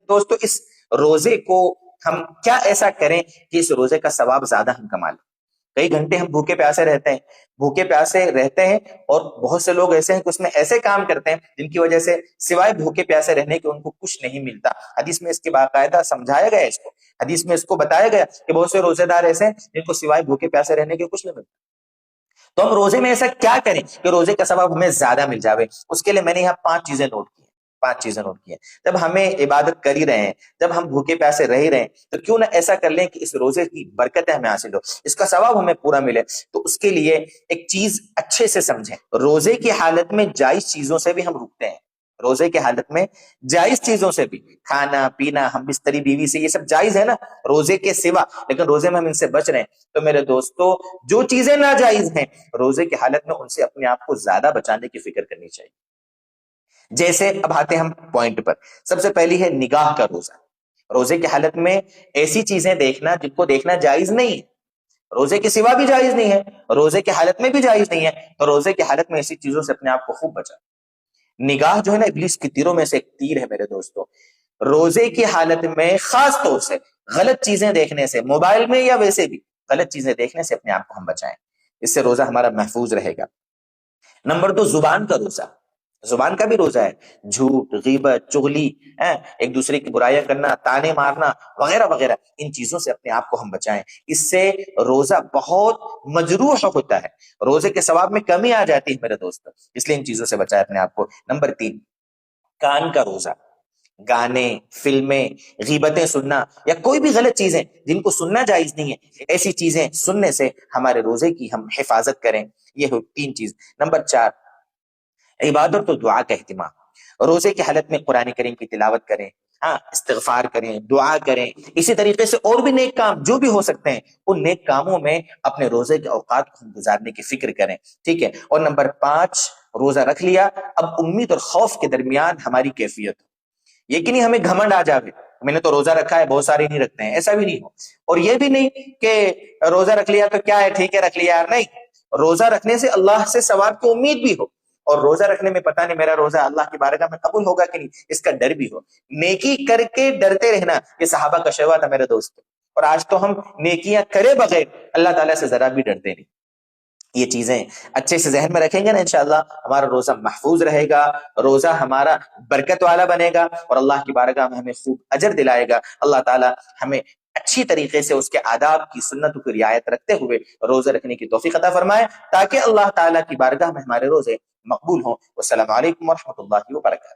دوستو اس روزے کو ہم کیا ایسا کریں کہ اس روزے کا ثواب زیادہ ہم کما لیں؟ کئی گھنٹے ہم بھوکے پیاسے رہتے ہیں اور بہت سے لوگ ایسے ہیں کہ اس میں ایسے کام کرتے ہیں جن کی وجہ سے سوائے بھوکے پیاسے رہنے کے ان کو کچھ نہیں ملتا. حدیث میں اس کے باقاعدہ سمجھایا گیا، اس کو حدیث میں اس کو بتایا گیا کہ بہت سے روزے دار ایسے ہیں جن کو سوائے بھوکے پیاسے رہنے کے کچھ نہیں ملتا. تو ہم روزے میں ایسا کیا کریں کہ روزے کا ثواب ہمیں زیادہ مل جاوے؟ اس کے لیے میں نے یہاں 5 چیزیں نوٹ کی ہیں. جب ہمیں عبادت کر ہی رہے ہیں، جب ہم بھوکے پیاسے رہ ہی رہے ہیں، تو کیوں نہ ایسا کر لیں کہ اس روزے کی برکتیں ہمیں حاصل ہو، اس کا ثواب ہمیں پورا ملے. تو اس کے لیے ایک چیز اچھے سے سمجھیں. روزے کی حالت میں جائز چیزوں سے بھی ہم رکتے ہیں. روزے کی حالت میں جائز چیزوں سے بھی، کھانا پینا، ہم بستری بیوی سے، یہ سب جائز ہے نا روزے کے سوا، لیکن روزے میں ہم ان سے بچ رہے ہیں. تو میرے دوستو جو چیزیں ناجائز ہیں روزے کی حالت میں ان سے اپنے آپ کو زیادہ بچانے کی فکر کرنی چاہیے. جیسے اب آتے ہم پوائنٹ پر. سب سے پہلی ہے نگاہ کا روزہ. روزے کی حالت میں ایسی چیزیں دیکھنا جن کو دیکھنا جائز نہیں ہے، روزے کے سوا بھی جائز نہیں ہے، روزے کی حالت میں بھی جائز نہیں ہے. تو روزے کی حالت میں ایسی چیزوں سے اپنے آپ کو خوب بچا. نگاہ جو ہے نا ابلیس کی تیروں میں سے ایک تیر ہے میرے دوستو. روزے کی حالت میں خاص طور سے غلط چیزیں دیکھنے سے، موبائل میں یا ویسے بھی غلط چیزیں دیکھنے سے اپنے آپ کو ہم بچائیں. اس سے روزہ ہمارا محفوظ رہے گا. نمبر 2 زبان کا روزہ. زبان کا بھی روزہ ہے. جھوٹ، غیبت، چغلی، ایک دوسرے کی برائیاں کرنا، تانے مارنا وغیرہ وغیرہ، ان چیزوں سے اپنے آپ کو ہم بچائیں. اس سے روزہ بہت مجروح ہوتا ہے، روزے کے ثواب میں کمی آ جاتی ہے میرے دوست. اس لیے ان چیزوں سے بچائیں اپنے آپ کو. نمبر 3 کان کا روزہ. گانے، فلمیں، غیبتیں سننا یا کوئی بھی غلط چیزیں جن کو سننا جائز نہیں ہے، ایسی چیزیں سننے سے ہمارے روزے کی ہم حفاظت کریں. یہ ہو 3 چیز. نمبر 4 عبادت و دعا کا اہتمام. روزے کی حالت میں قرآن کریم کی تلاوت کریں، استغفار کریں، دعا کریں. اسی طریقے سے اور بھی نیک کام جو بھی ہو سکتے ہیں، ان نیک کاموں میں اپنے روزے کے اوقات کو گزارنے کی فکر کریں. ٹھیک ہے. اور نمبر 5 روزہ رکھ لیا، اب امید اور خوف کے درمیان ہماری کیفیت. یہ کہ نہیں ہمیں گھمنڈ آ جاوے میں نے تو روزہ رکھا ہے، بہت سارے نہیں رکھتے ہیں، ایسا بھی نہیں ہو. اور یہ بھی نہیں کہ روزہ رکھ لیا تو کیا ہے، ٹھیک ہے رکھ لیا یار. نہیں، روزہ رکھنے سے اللہ سے ثواب کی امید بھی ہو، اور روزہ رکھنے میں پتہ نہیں میرا روزہ اللہ کی بارگاہ میں قبول ہوگا کہ نہیں، اس کا ڈر بھی ہو. نیکی کر کے ڈرتے رہنا، یہ صحابہ کا شیوا تھا میرے دوست. اور آج تو ہم نیکیاں کرے بغیر اللہ تعالیٰ سے ذرا بھی ڈرتے نہیں. یہ چیزیں اچھے سے ذہن میں رکھیں گے نا، انشاءاللہ ہمارا روزہ محفوظ رہے گا، روزہ ہمارا برکت والا بنے گا، اور اللہ کی بارگاہ میں ہمیں خوب اجر دلائے گا. اللہ تعالیٰ ہمیں اچھی طریقے سے اس کے آداب کی، سنتوں کی رعایت رکھتے ہوئے روزہ رکھنے کی توفیق عطا فرمائے، تاکہ اللہ تعالیٰ کی بارگاہ میں ہمارے روزے مقبول ہوں. والسلام علیکم ورحمۃ اللہ وبرکاتہ.